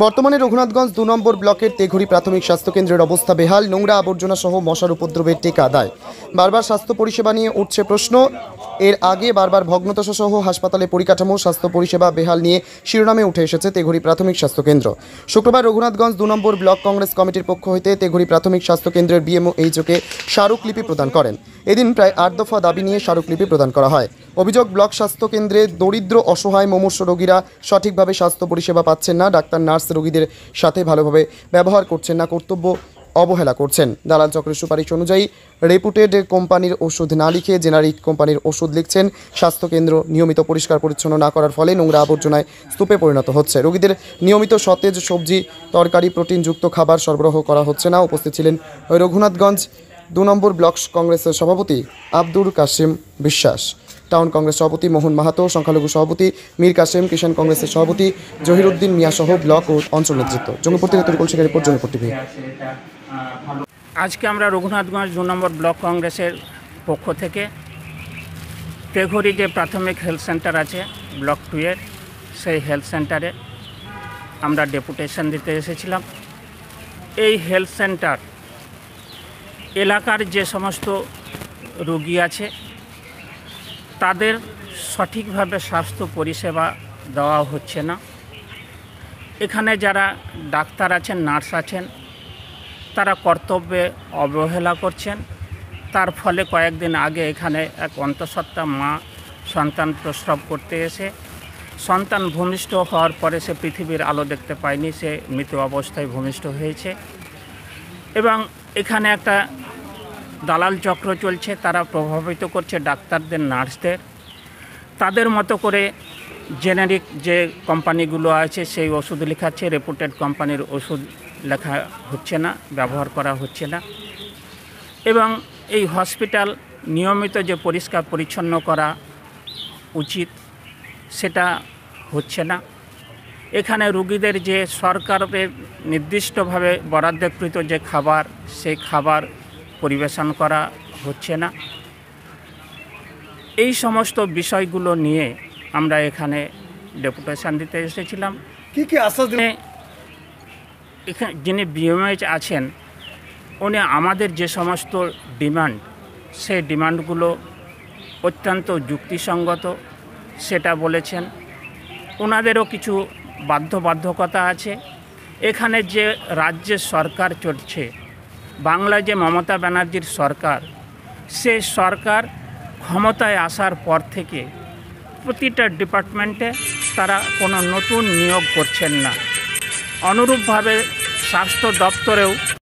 বর্তমানে রঘুনাথগঞ্জ ২ নম্বর ব্লকের তেঘুরি প্রাথমিক স্বাস্থ্যকেন্দ্রের অবস্থা বেহাল। নোংরা আবর্জনা সহ মশার উপদ্রবের টেকা দায়। বারবার স্বাস্থ্য পরিষেবা নিয়ে উঠছে প্রশ্ন। এর আগে বারবার ভগ্নদশা সহ হাসপাতালে পরিকাঠামো, স্বাস্থ্য পরিষেবা বেহাল নিয়ে শিরোনামে উঠে এসেছে তেঘুরি প্রাথমিক স্বাস্থ্যকেন্দ্র। শুক্রবার রঘুনাথগঞ্জ ২ নম্বর ব্লক কংগ্রেস কমিটির পক্ষ হইতে তেঘুরি প্রাথমিক স্বাস্থ্যকেন্দ্রের বিএমওএইচওকে স্মারকলিপি প্রদান করেন। এদিন প্রায় ৮ দফা দাবি নিয়ে স্মারকলিপি প্রদান করা হয়। অভিযোগ, ব্লক স্বাস্থ্যকেন্দ্রে দরিদ্র, অসহায়, মুমূর্ষু রোগীরা সঠিকভাবে স্বাস্থ্য পরিষেবা পাচ্ছেন না। ডাক্তার, নার্স রোগীদের সাথে ভালোভাবে ব্যবহার করছেন না, কর্তব্য অবহেলা করছেন। দালাল চক্রের সুপারিশ অনুযায়ী রেপুটেড কোম্পানির ওষুধ না লিখে জেনারিক কোম্পানির ওষুধ লিখছেন। স্বাস্থ্যকেন্দ্র নিয়মিত পরিষ্কার পরিচ্ছন্ন না করার ফলে নোংরা আবর্জনায় স্তূপে পরিণত হচ্ছে। রোগীদের নিয়মিত সতেজ সবজি, তরকারি, প্রোটিনযুক্ত খাবার সরবরাহ করা হচ্ছে না। উপস্থিত ছিলেন রঘুনাথগঞ্জ ২ নম্বর ব্লক কংগ্রেসের সভাপতি আব্দুর কাসিম বিশ্বাস, টাউন কংগ্রেস সভাপতি মোহন মাহাতো, সংখ্যালঘু সভাপতি মীর কাসেম, কিষাণ কংগ্রেসের সভাপতি জহিরুদ্দিন মিয়া সহ ব্লক ও অঞ্চল নেতৃত্ব। জঙ্গিপুর থেকে তরিকুল শেখের রিপোর্ট, জঙ্গিপুর টিভি। আজকে আমরা রঘুনাথগঞ্জ ২ নম্বর ব্লক কংগ্রেসের পক্ষ থেকে তেঘুরি যে প্রাথমিক হেলথ সেন্টার আছে ব্লক 2-এর, সেই হেলথ সেন্টারে আমরা ডেপুটেশন দিতে এসেছিলাম। এই হেলথ সেন্টার এলাকার যে সমস্ত রোগী আছে তাদের সঠিকভাবে স্বাস্থ্য পরিষেবা দেওয়া হচ্ছে না। এখানে যারা ডাক্তার আছেন, নার্স আছেন, তারা কর্তব্যে অবহেলা করছেন। তার ফলে কয়েকদিন আগে এখানে এক অন্তঃসত্ত্বা মা সন্তান প্রসব করতে এসে সন্তান ভূমিষ্ঠ হওয়ার পরে সে পৃথিবীর আলো দেখতে পায়নি, সে মৃত অবস্থায় ভূমিষ্ঠ হয়েছে। এবং এখানে একটা দালাল চক্র চলছে, তারা প্রভাবিত করছে ডাক্তারদের, নার্সদের। তাদের মতো করে জেনারিক যে কোম্পানিগুলো আছে সেই ওষুধ লেখাচ্ছে, রেপুটেড কোম্পানির ওষুধ লেখা হচ্ছে না, ব্যবহার করা হচ্ছে না। এবং এই হসপিটাল নিয়মিত যে পরিষ্কার পরিচ্ছন্ন করা উচিত সেটা হচ্ছে না। এখানে রোগীদের যে সরকারের নির্দিষ্টভাবে বরাদ্দকৃত যে খাবার, সেই খাবার পরিবেশন করা হচ্ছে না। এই সমস্ত বিষয়গুলো নিয়ে আমরা এখানে ডেপুটেশন দিতে এসেছিলাম। কি আশ্বাস দিলেন? এখানে যিনি বিএমএইচ আছেন উনি আমাদের যে সমস্ত ডিমান্ড, সেই ডিমান্ডগুলো অত্যন্ত যুক্তিসঙ্গত সেটা বলেছেন। ওনাদেরও কিছু বাধ্যবাধকতা আছে। এখানে যে রাজ্যের সরকার চলছে, বাংলায় যে মমতা ব্যানার্জির সরকার, সে সরকার ক্ষমতায় আসার পর থেকে প্রতিটা ডিপার্টমেন্টে তারা কোনো নতুন নিয়োগ করছেন না। অনুরূপভাবে স্বাস্থ্য দপ্তরেও